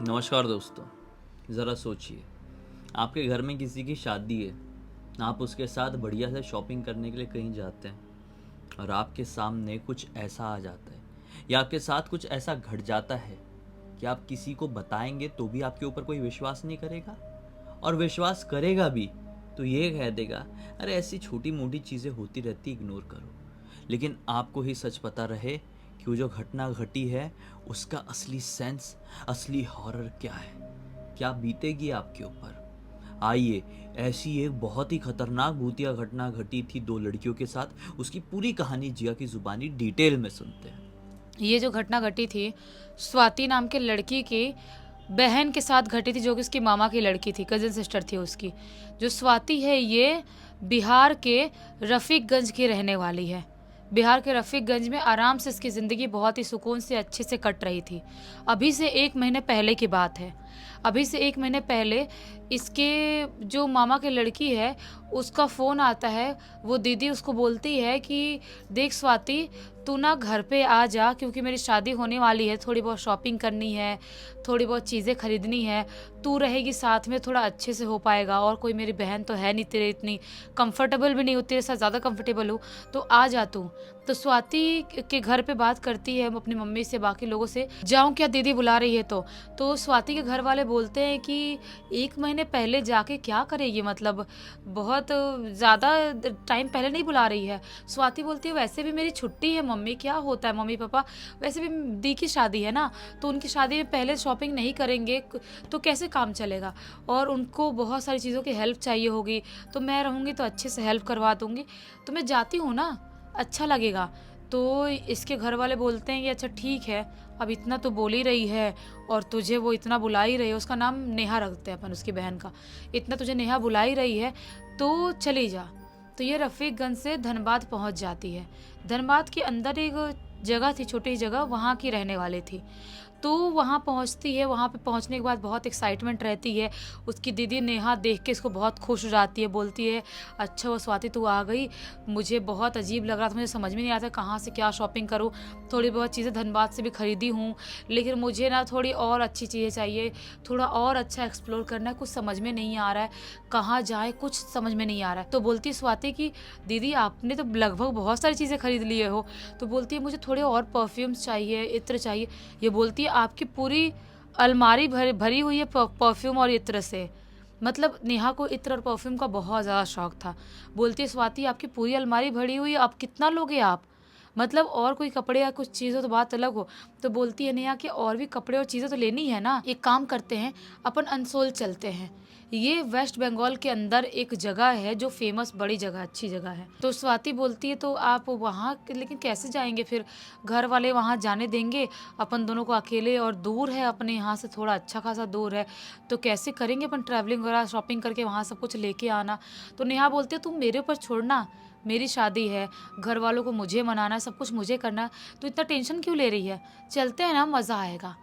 नमस्कार दोस्तों। ज़रा सोचिए, आपके घर में किसी की शादी है। आप उसके साथ बढ़िया से शॉपिंग करने के लिए कहीं जाते हैं और आपके सामने कुछ ऐसा आ जाता है या आपके साथ कुछ ऐसा घट जाता है कि आप किसी को बताएंगे तो भी आपके ऊपर कोई विश्वास नहीं करेगा, और विश्वास करेगा भी तो ये कह देगा अरे ऐसी छोटी मोटी चीज़ें होती रहती, इग्नोर करो। लेकिन आपको ही सच पता रहे कि वो जो घटना घटी है उसका असली सेंस, असली हॉरर क्या है, क्या बीतेगी आपके ऊपर। आइए, ऐसी एक बहुत ही खतरनाक भूतिया घटना घटी थी दो लड़कियों के साथ, उसकी पूरी कहानी जिया की जुबानी डिटेल में सुनते हैं। ये जो घटना घटी थी स्वाति नाम के लड़की की बहन के साथ घटी थी, जो कि उसकी मामा की लड़की थी, कजिन सिस्टर थी उसकी। जो स्वाति है ये बिहार के रफ़ीकगंज की रहने वाली है। बिहार के रफ़ीकगंज में आराम से इसकी ज़िंदगी बहुत ही सुकून से अच्छे से कट रही थी। अभी से 1 महीने पहले की बात है। अभी से 1 महीने पहले इसके जो मामा की लड़की है उसका फ़ोन आता है। वो दीदी उसको बोलती है कि देख स्वाति, तू ना घर पे आ जा, क्योंकि मेरी शादी होने वाली है, थोड़ी बहुत शॉपिंग करनी है, थोड़ी बहुत चीज़ें खरीदनी है। तू रहेगी साथ में थोड़ा अच्छे से हो पाएगा, और कोई मेरी बहन तो है नहीं तेरे इतनी कंफर्टेबल भी नहीं हूँ, तेरे साथ ज़्यादा कंफर्टेबल हूँ, तो आ जा तू। तो स्वाति के घर पे बात करती है अपनी मम्मी से, बाकी लोगों से, जाऊँ क्या दीदी बुला रही है तो स्वाति के घर वाले बोलते हैं कि 1 महीने पहले जाके क्या करेगी, मतलब बहुत ज़्यादा टाइम पहले नहीं बुला रही है। स्वाति बोलती है वैसे भी मेरी छुट्टी है मम्मी, क्या होता है मम्मी पापा, वैसे भी दी की शादी है ना, तो उनकी शादी में पहले शॉपिंग नहीं करेंगे तो कैसे काम चलेगा, और उनको बहुत सारी चीज़ों की हेल्प चाहिए होगी, तो मैं रहूँगी तो अच्छे से हेल्प करवा दूँगी, तो मैं जाती हूँ ना, अच्छा लगेगा। तो इसके घर वाले बोलते हैं कि अच्छा ठीक है, अब इतना तो बोल ही रही है और तुझे वो इतना बुला ही रही है, उसका नाम नेहा रखते हैं अपन उसकी बहन का, इतना तुझे नेहा बुला ही रही है तो चली जा। तो ये रफ़ीकगंज से धनबाद पहुंच जाती है। धनबाद के अंदर एक जगह थी, छोटी जगह, वहाँ की रहने वाली थी। तो वहाँ पहुँचती है, वहाँ पे पहुँचने के बाद बहुत एक्साइटमेंट रहती है। उसकी दीदी नेहा देख के इसको बहुत खुश हो जाती है, बोलती है अच्छा वो स्वाति तू आ गई, मुझे बहुत अजीब लग रहा था, मुझे समझ में नहीं आता कहाँ से क्या शॉपिंग करूँ। थोड़ी बहुत चीज़ें धनबाद से भी खरीदी हूँ, लेकिन मुझे ना थोड़ी और अच्छी चीज़ें चाहिए, थोड़ा और अच्छा एक्सप्लोर करना है, कुछ समझ में नहीं आ रहा है, कहाँ जाए कुछ समझ में नहीं आ रहा है। तो बोलती है स्वाति कि दीदी आपने तो लगभग बहुत सारी चीज़ें खरीद लिए हो। तो बोलती है मुझे थोड़े और परफ्यूम्स चाहिए, इत्र चाहिए। ये बोलती है आपकी पूरी अलमारी भरी हुई है परफ्यूम और इत्र से। मतलब नेहा को इत्र और परफ्यूम का बहुत ज़्यादा शौक था। बोलती है स्वाति आपकी पूरी अलमारी भरी हुई है, अब कितना लोगे आप, मतलब और कोई कपड़े या कुछ चीज़ हो तो बात अलग हो। तो बोलती है नेहा कि और भी कपड़े और चीज़ें तो लेनी है ना, एक काम करते हैं अपन अंसोल चलते हैं। ये वेस्ट बंगाल के अंदर एक जगह है जो फेमस बड़ी जगह, अच्छी जगह है। तो स्वाति बोलती है तो आप वहाँ लेकिन कैसे जाएंगे फिर, घर वाले वहाँ जाने देंगे अपन दोनों को अकेले, और दूर है अपने यहाँ से, थोड़ा अच्छा खासा दूर है, तो कैसे करेंगे अपन ट्रैवलिंग वगैरह, शॉपिंग करके वहाँ सब कुछ लेके आना। तो नेहा बोलती है तुम मेरे ऊपर छोड़ना, मेरी शादी है, घर वालों को मुझे मनाना है, सब कुछ मुझे करना है, तो इतना टेंशन क्यों ले रही है, चलते हैं ना, मज़ा आएगा।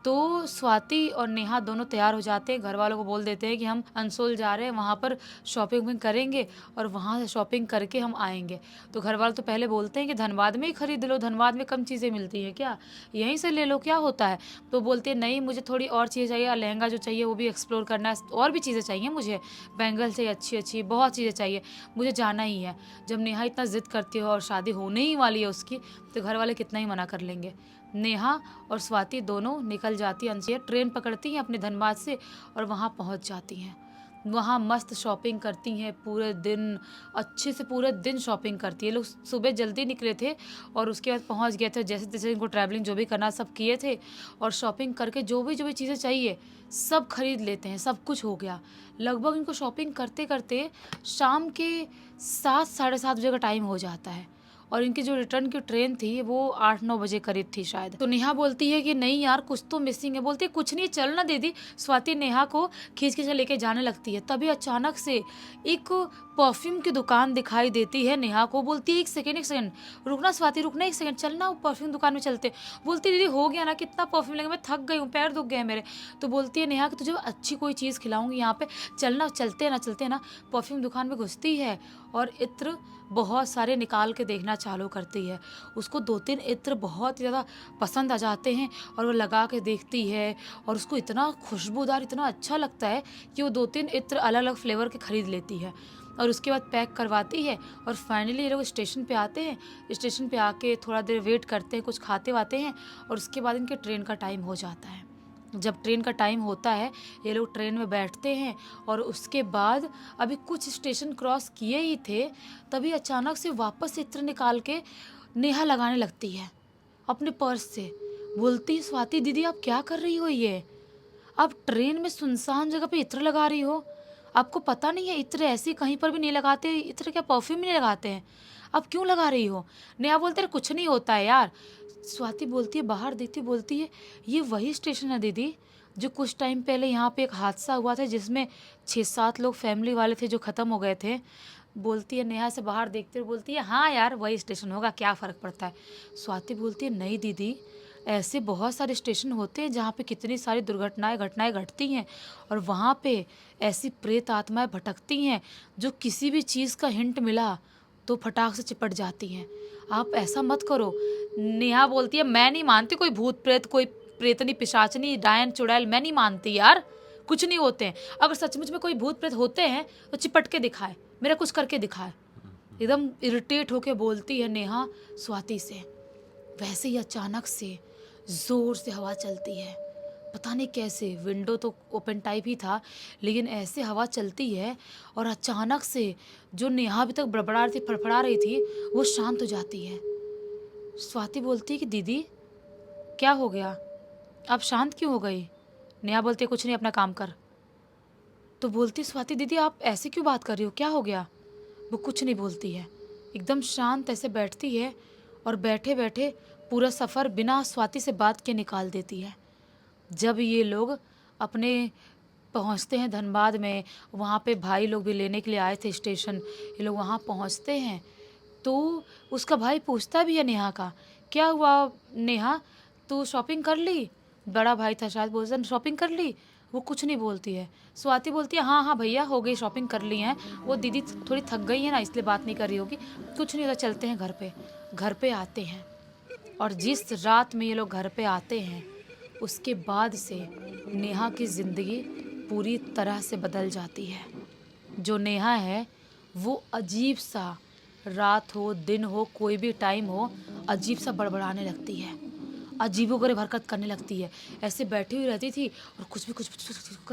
तो स्वाति और नेहा दोनों तैयार हो जाते हैं, घर वालों को बोल देते हैं कि हम अंसोल जा रहे हैं, वहाँ पर शॉपिंग करेंगे और वहाँ से शॉपिंग करके हम आएंगे। तो घर वाले तो पहले बोलते हैं कि धनबाद में ही खरीद लो, धनबाद में कम चीज़ें मिलती हैं क्या, यहीं से ले लो, क्या होता है। तो बोलते हैं नहीं मुझे थोड़ी और चीज़ें चाहिए, लहंगा जो चाहिए वो भी एक्सप्लोर करना है, और भी चीज़ें चाहिए मुझे, बैंगल चाहिए अच्छी अच्छी, बहुत चीज़ें चाहिए, मुझे जाना ही है। जब नेहा इतना ज़िद करती है और शादी होने ही वाली है उसकी, तो घर वाले कितना ही मना कर लेंगे। नेहा और स्वाति दोनों निकल जाती हैं, ट्रेन पकड़ती हैं अपने धनबाद से और वहाँ पहुँच जाती हैं। वहाँ मस्त शॉपिंग करती हैं पूरे दिन, अच्छे से पूरे दिन शॉपिंग करती है। लोग सुबह जल्दी निकले थे और उसके बाद पहुँच गए थे, जैसे जैसे इनको ट्रैवलिंग जो भी करना सब किए थे, और शॉपिंग करके जो भी चीज़ें चाहिए सब खरीद लेते हैं, सब कुछ हो गया। लगभग इनको शॉपिंग करते करते शाम के 7 साढ़े 7 बजे का टाइम हो जाता है, और इनकी जो रिटर्न की ट्रेन थी वो 8-9 बजे करीब थी शायद। तो नेहा बोलती है कि नहीं यार कुछ तो मिसिंग है। बोलती है कुछ नहीं, चल ना दीदी। स्वाति नेहा को खींच के लेके जाने लगती है, तभी अचानक से एक परफ्यूम की दुकान दिखाई देती है नेहा को। बोलती है एक सेकेंड रुकना स्वाति, रुकना, एक सेकेंड, चलना परफ्यूम दुकान में चलते। बोलती है दीदी हो गया ना, कितना परफ्यूम लगेगा, मैं थक गई हूँ, पैर दुख गए हैं मेरे। तो बोलती है नेहा कि तुझे अच्छी कोई चीज़ खिलाऊंगी यहाँ पे, चलना, चलते हैं ना, चलते हैं ना। परफ्यूम दुकान में घुसती है और इत्र बहुत सारे निकाल के देखना चालू करती है। उसको 2-3 इत्र बहुत ही ज़्यादा पसंद आ जाते हैं और वो लगा के देखती है और उसको इतना खुशबूदार, इतना अच्छा लगता है कि वो 2-3 इत्र अलग-अलग फ्लेवर के खरीद लेती है और उसके बाद पैक करवाती है। और फाइनली ये लोग स्टेशन पे आते हैं। स्टेशन पे आके थोड़ा देर वेट करते हैं, कुछ खाते-वाते हैं और उसके बाद इनके ट्रेन का टाइम हो जाता है। जब ट्रेन का टाइम होता है, ये लोग ट्रेन में बैठते हैं और उसके बाद अभी कुछ स्टेशन क्रॉस किए ही थे, तभी अचानक से वापस इत्र निकाल के नेहा लगाने लगती है अपने पर्स से। बोलती है, स्वाति दीदी आप क्या कर रही हो ये? आप ट्रेन में सुनसान जगह पे इत्र लगा रही हो? आपको पता नहीं है इत्र ऐसे कहीं पर भी नहीं लगाते? इत्र क्या परफ्यूम नहीं लगाते हैं? आप क्यों लगा रही हो? नेहा बोलते है कुछ नहीं होता है यार। स्वाति बोलती है, बाहर देखती बोलती है, ये वही स्टेशन है दीदी जो कुछ टाइम पहले यहाँ पे एक हादसा हुआ था जिसमें 6-7 लोग फैमिली वाले थे जो ख़त्म हो गए थे। बोलती है नेहा से बाहर देखते हुए बोलती है, हाँ यार वही स्टेशन होगा, क्या फ़र्क पड़ता है। स्वाति बोलती है, नहीं दीदी, ऐसे बहुत सारे स्टेशन होते हैं जहाँ पे कितनी सारी घटनाएं घटती हैं और वहाँ पे ऐसी प्रेत आत्माएं भटकती हैं जो किसी भी चीज़ का हिंट मिला तो फटाक से चिपट जाती हैं। आप ऐसा मत करो। नेहा बोलती है, मैं नहीं मानती कोई भूत प्रेत, कोई प्रेतनी पिशाचनी डायन चुड़ैल, मैं नहीं मानती यार, कुछ नहीं होते हैं। अगर सचमुच में कोई भूत प्रेत होते हैं तो चिपट के दिखाए, मेरा कुछ करके दिखाए। एकदम इरिटेट होके बोलती है नेहा स्वाति से। वैसे ही अचानक से ज़ोर से हवा चलती है, पता नहीं कैसे, विंडो तो ओपन टाइप ही था लेकिन ऐसे हवा चलती है और अचानक से जो नेहा अभी तक बड़बड़ा रही थी, फड़फड़ा रही थी, वो शांत हो जाती है। स्वाति बोलती है कि दीदी क्या हो गया, आप शांत क्यों हो गई? नेहा बोलती है, कुछ नहीं, अपना काम कर। तो बोलती स्वाति दीदी आप ऐसे क्यों बात कर रही हो, क्या हो गया? वो कुछ नहीं बोलती है, एकदम शांत ऐसे बैठती है और बैठे बैठे पूरा सफ़र बिना स्वाति से बात के निकाल देती है। जब ये लोग अपने पहुंचते हैं धनबाद में, वहाँ पे भाई लोग भी लेने के लिए आए थे स्टेशन, ये लोग वहाँ पहुँचते हैं तो उसका भाई पूछता भी है नेहा का, क्या हुआ नेहा, तू शॉपिंग कर ली? बड़ा भाई था शायद, बोलता शॉपिंग कर ली? वो कुछ नहीं बोलती है। स्वाति बोलती है, हाँ हाँ भैया हो गई, शॉपिंग कर ली है, वो दीदी थोड़ी थक गई है ना इसलिए बात नहीं कर रही होगी, कुछ नहीं होता, चलते हैं घर पे। घर पे आते हैं और जिस रात में ये लोग घर पे आते हैं उसके बाद से नेहा की ज़िंदगी पूरी तरह से बदल जाती है। जो नेहा है वो अजीब सा, रात हो दिन हो कोई भी टाइम हो, अजीब सा बड़बड़ाने लगती है, अजीबोगरीब हरकत करने लगती है। ऐसे बैठी हुई रहती थी और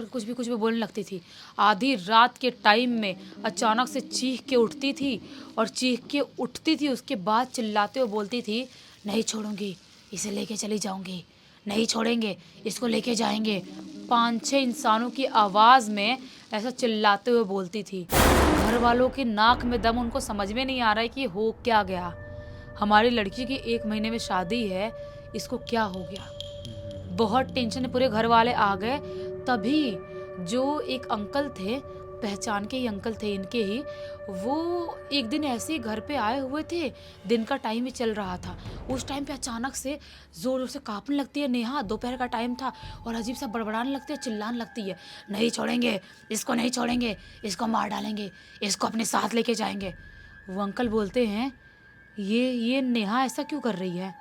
कुछ भी बोलने लगती थी। आधी रात के टाइम में अचानक से चीख के उठती थी और चीख के उठती थी, उसके बाद चिल्लाते हुए बोलती थी, नहीं छोड़ूंगी, इसे लेके चली जाऊंगी, नहीं छोड़ेंगे, इसको लेके जाएंगे। 5-6 इंसानों की आवाज़ में ऐसा चिल्लाते हुए बोलती थी। घर वालों के नाक में दम, उनको समझ में नहीं आ रहा है कि हो क्या गया। हमारी लड़की की 1 महीने में शादी है, इसको क्या हो गया। बहुत टेंशन है, पूरे घर वाले आ गए। तभी जो एक अंकल थे, पहचान के ही अंकल थे इनके ही, वो एक दिन ऐसे ही घर पे आए हुए थे, दिन का टाइम ही चल रहा था। उस टाइम पे अचानक से ज़ोर ज़ोर से काँपने लगती है नेहा, दोपहर का टाइम था, और अजीब सा बड़बड़ाने लगती है, चिल्लाने लगती है, नहीं छोड़ेंगे इसको, नहीं छोड़ेंगे इसको, मार डालेंगे इसको, अपने साथ लेके जाएंगे। वो अंकल बोलते हैं, ये नेहा ऐसा क्यों कर रही है?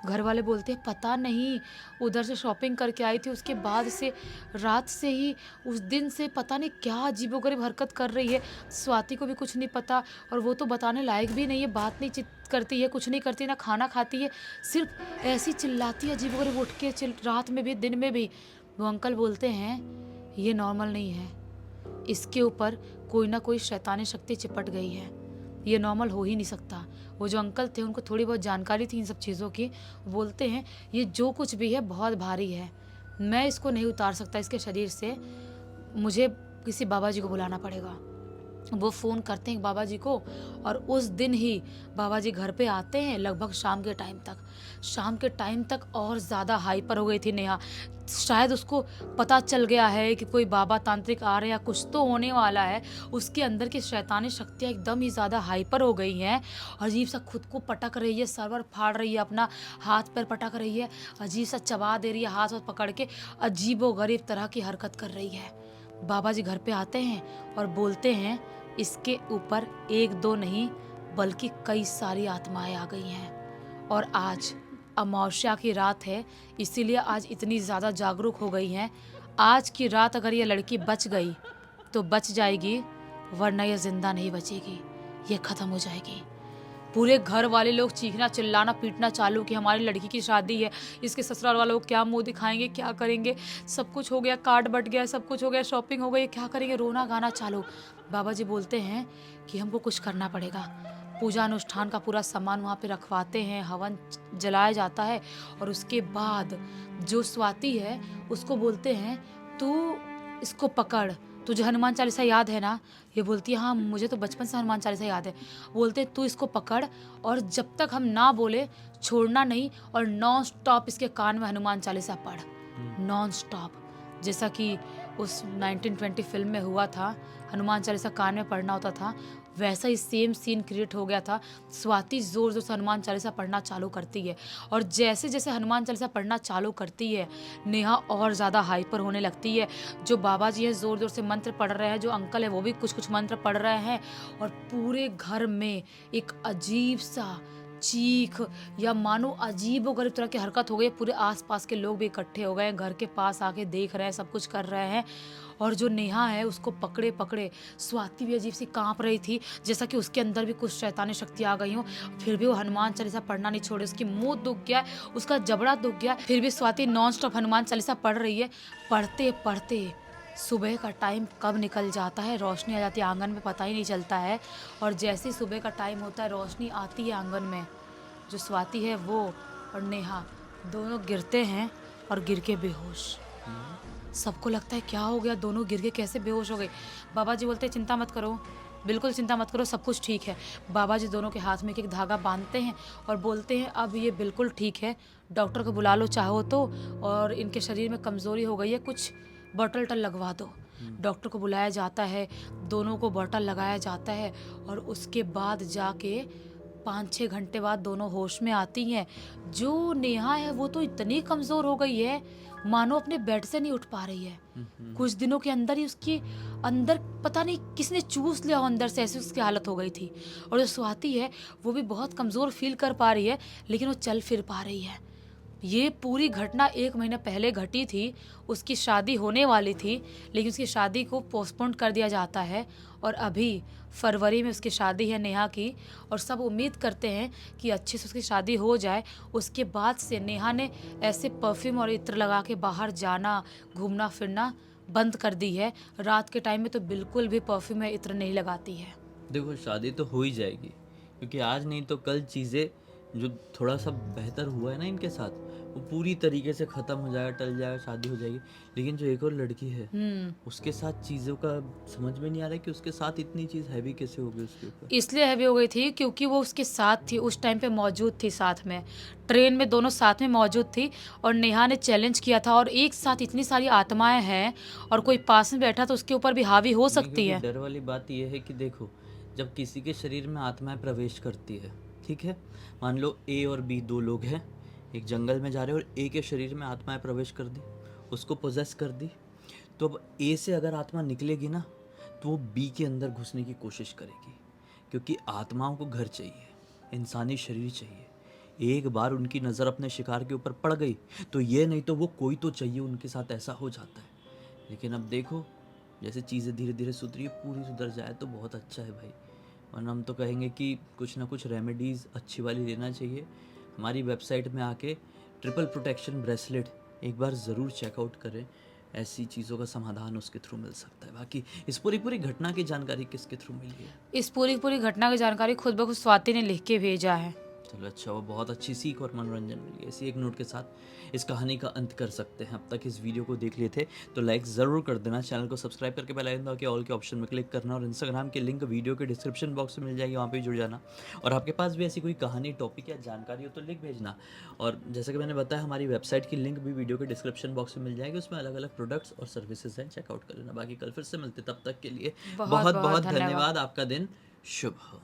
घर वाले बोलते हैं, पता नहीं, उधर से शॉपिंग करके आई थी, उसके बाद से रात से ही उस दिन से पता नहीं क्या अजीबोगरीब हरकत कर रही है। स्वाति को भी कुछ नहीं पता और वो तो बताने लायक भी नहीं है, बात नहीं चित करती है, कुछ नहीं करती, ना खाना खाती है, सिर्फ ऐसी चिल्लाती है अजीबोगरीब, उठ के रात में भी दिन में भी। वो अंकल बोलते हैं, ये नॉर्मल नहीं है, इसके ऊपर कोई ना कोई शैतानी शक्ति चिपट गई है, ये नॉर्मल हो ही नहीं सकता। वो जो अंकल थे उनको थोड़ी बहुत जानकारी थी इन सब चीज़ों की। बोलते हैं, ये जो कुछ भी है बहुत भारी है, मैं इसको नहीं उतार सकता इसके शरीर से, मुझे किसी बाबा जी को बुलाना पड़ेगा। वो फ़ोन करते हैं बाबा जी को और उस दिन ही बाबा जी घर पे आते हैं, लगभग शाम के टाइम तक और ज़्यादा हाइपर हो गई थी नेहा। शायद उसको पता चल गया है कि कोई बाबा तांत्रिक आ रहे हैं या कुछ तो होने वाला है। उसके अंदर की शैतानी शक्तियाँ एकदम ही ज़्यादा हाइपर हो गई हैं, अजीब सा खुद को पटक रही है, सरवर फाड़ रही है, अपना हाथ पैर पटक रही है, अजीब सा चबा दे रही है, हाथ पकड़ के अजीबोगरीब तरह की हरकत कर रही है। बाबा जी घर पे आते हैं और बोलते हैं, इसके ऊपर 1-2 नहीं बल्कि कई सारी आत्माएं आ गई हैं। और आज अमावस्या की रात है, इसीलिए आज इतनी ज़्यादा जागरूक हो गई हैं। आज की रात अगर ये लड़की बच गई तो बच जाएगी, वरना ये जिंदा नहीं बचेगी, ये ख़त्म हो जाएगी। पूरे घर वाले लोग चीखना चिल्लाना पीटना चालू कि हमारी लड़की की शादी है, इसके ससुराल वालों को क्या मुंह दिखाएंगे, क्या करेंगे, सब कुछ हो गया, कार्ड बट गया, सब कुछ हो गया, शॉपिंग हो गई, क्या करेंगे, रोना गाना चालू। बाबा जी बोलते हैं कि हमको कुछ करना पड़ेगा। पूजा अनुष्ठान का पूरा सामान वहाँ पे रखवाते हैं, हवन जलाया जाता है और उसके बाद जो स्वाति है उसको बोलते हैं तू इसको पकड़, तुझे हनुमान चालीसा याद है ना? ये बोलती है हाँ मुझे तो बचपन से हनुमान चालीसा याद है। बोलते तू इसको पकड़ और जब तक हम ना बोले छोड़ना नहीं, और नॉन स्टॉप इसके कान में हनुमान चालीसा पढ़, नॉन स्टॉप। जैसा कि उस 1920 फिल्म में हुआ था, हनुमान चालीसा कान में पढ़ना होता था, वैसा ही सेम सीन क्रिएट हो गया था। स्वाति जोर जोर से हनुमान चालीसा पढ़ना चालू करती है और जैसे जैसे हनुमान चालीसा पढ़ना चालू करती है नेहा और ज़्यादा हाइपर होने लगती है। जो बाबा जी हैं ज़ोर ज़ोर से मंत्र पढ़ रहे हैं, जो अंकल है वो भी कुछ कुछ मंत्र पढ़ रहे हैं और पूरे घर में एक अजीब सा चीख या मानो अजीब गरीब तरह की हरकत हो गई। पूरे आसपास के लोग भी इकट्ठे हो गए, घर के पास आके देख रहे हैं, सब कुछ कर रहे हैं। और जो नेहा है उसको पकड़े पकड़े स्वाति भी अजीब सी कांप रही थी, जैसा कि उसके अंदर भी कुछ शैतानी शक्ति आ गई हो। फिर भी वो हनुमान चालीसा पढ़ना नहीं छोड़े, उसकी मुंह दुख गया, उसका जबड़ा दुख गया, फिर भी स्वाति नॉन स्टॉप हनुमान चालीसा पढ़ रही है। पढ़ते पढ़ते सुबह का टाइम कब निकल जाता है, रोशनी आ जाती है आंगन में, पता ही नहीं चलता है। और जैसे ही सुबह का टाइम होता है, रोशनी आती है आंगन में, जो स्वाति है वो और नेहा दोनों गिरते हैं और गिर के बेहोश। सबको लगता है क्या हो गया, दोनों गिर के कैसे बेहोश हो गए। बाबा जी बोलते हैं चिंता मत करो, बिल्कुल चिंता मत करो, सब कुछ ठीक है। बाबा जी दोनों के हाथ में एक धागा बांधते हैं और बोलते हैं अब ये बिल्कुल ठीक है, डॉक्टर को बुला लो चाहो तो, और इनके शरीर में कमज़ोरी हो गई है, कुछ बॉटल टल लगवा दो। डॉक्टर को बुलाया जाता है, दोनों को बॉटल लगाया जाता है और उसके बाद जाके 5-6 घंटे बाद दोनों होश में आती हैं। जो नेहा है वो तो इतनी कमज़ोर हो गई है, मानो अपने बेड से नहीं उठ पा रही है। कुछ दिनों के अंदर ही उसकी अंदर पता नहीं किसने चूस लिया हो अंदर से, ऐसी उसकी हालत हो गई थी। और जो स्वाति है वो भी बहुत कमज़ोर फील कर पा रही है, लेकिन वो चल फिर पा रही है। ये पूरी घटना 1 महीना पहले घटी थी, उसकी शादी होने वाली थी, लेकिन उसकी शादी को पोस्टपोन कर दिया जाता है और अभी फरवरी में उसकी शादी है नेहा की। और सब उम्मीद करते हैं कि अच्छे से उसकी शादी हो जाए। उसके बाद से नेहा ने ऐसे परफ्यूम और इत्र लगा के बाहर जाना घूमना फिरना बंद कर दी है। रात के टाइम में तो बिल्कुल भी परफ्यूम या इत्र नहीं लगाती है। देखो शादी तो हो ही जाएगी, क्योंकि आज नहीं तो कल चीज़ें जो थोड़ा सा बेहतर हुआ है ना इनके साथ, वो पूरी तरीके से ख़त्म हो जाएगा, टल जाएगा, शादी हो जाएगी। लेकिन जो एक और लड़की है उसके साथ चीज़ों का समझ में नहीं आ रहा है कि उसके साथ इतनी चीज़ हैवी कैसे हो गई उसके ऊपर। इसलिए हैवी हो गई थी क्योंकि वो उसके साथ थी, उस टाइम पे मौजूद थी, साथ में ट्रेन में दोनों साथ में मौजूद थी। और नेहा ने चैलेंज किया था, और एक साथ इतनी सारी आत्माएं हैं और कोई पास में बैठा तो उसके ऊपर भी हावी हो सकती है। डर वाली बात यह है कि देखो, जब किसी के शरीर में आत्माएं प्रवेश करती है, ठीक है, मान लो ए और बी दो लोग हैं, एक जंगल में जा रहे हैं और ए के शरीर में आत्माएं प्रवेश कर दी, उसको पोजेस कर दी, तो अब ए से अगर आत्मा निकलेगी ना तो वो बी के अंदर घुसने की कोशिश करेगी, क्योंकि आत्माओं को घर चाहिए, इंसानी शरीर चाहिए। एक बार उनकी नज़र अपने शिकार के ऊपर पड़ गई तो ये नहीं तो वो कोई तो चाहिए उनके साथ, ऐसा हो जाता है। लेकिन अब देखो जैसे चीज़ें धीरे धीरे सुधरी, पूरी सुधर जाए तो बहुत अच्छा है भाई। वरना हम तो कहेंगे कि कुछ ना कुछ रेमेडीज़ अच्छी वाली लेना चाहिए। हमारी वेबसाइट में आके ट्रिपल प्रोटेक्शन ब्रेसलेट एक बार ज़रूर चेकआउट करें, ऐसी चीज़ों का समाधान उसके थ्रू मिल सकता है। बाकी इस पूरी घटना की जानकारी किसके थ्रू मिली है? इस पूरी घटना की जानकारी खुद ब खुद स्वाति ने लिख के भेजा है। चलो अच्छा, वो बहुत अच्छी सीख और मनोरंजन मिल गया। इसी एक नोट के साथ इस कहानी का अंत कर सकते हैं। अब तक इस वीडियो को देख लिए थे तो लाइक ज़रूर कर देना, चैनल को सब्सक्राइब करके बेल आइकन दबा के ऑल के ऑप्शन में क्लिक करना, और इंस्टाग्राम के लिंक वीडियो के डिस्क्रिप्शन बॉक्स में मिल जाएगी, वहाँ पे जुड़ जाना। और आपके पास भी ऐसी कोई कहानी, टॉपिक या जानकारी हो तो लिंक भेजना। और जैसे कि मैंने बताया, हमारी वेबसाइट की लिंक भी वीडियो के डिस्क्रिप्शन बॉक्स में मिल जाएगी, उसमें अलग अलग प्रोडक्ट्स और सर्विसेज हैं, चेकआउट कर लेना। बाकी कल फिर से मिलते, तब तक के लिए बहुत बहुत धन्यवाद। आपका दिन शुभ हो।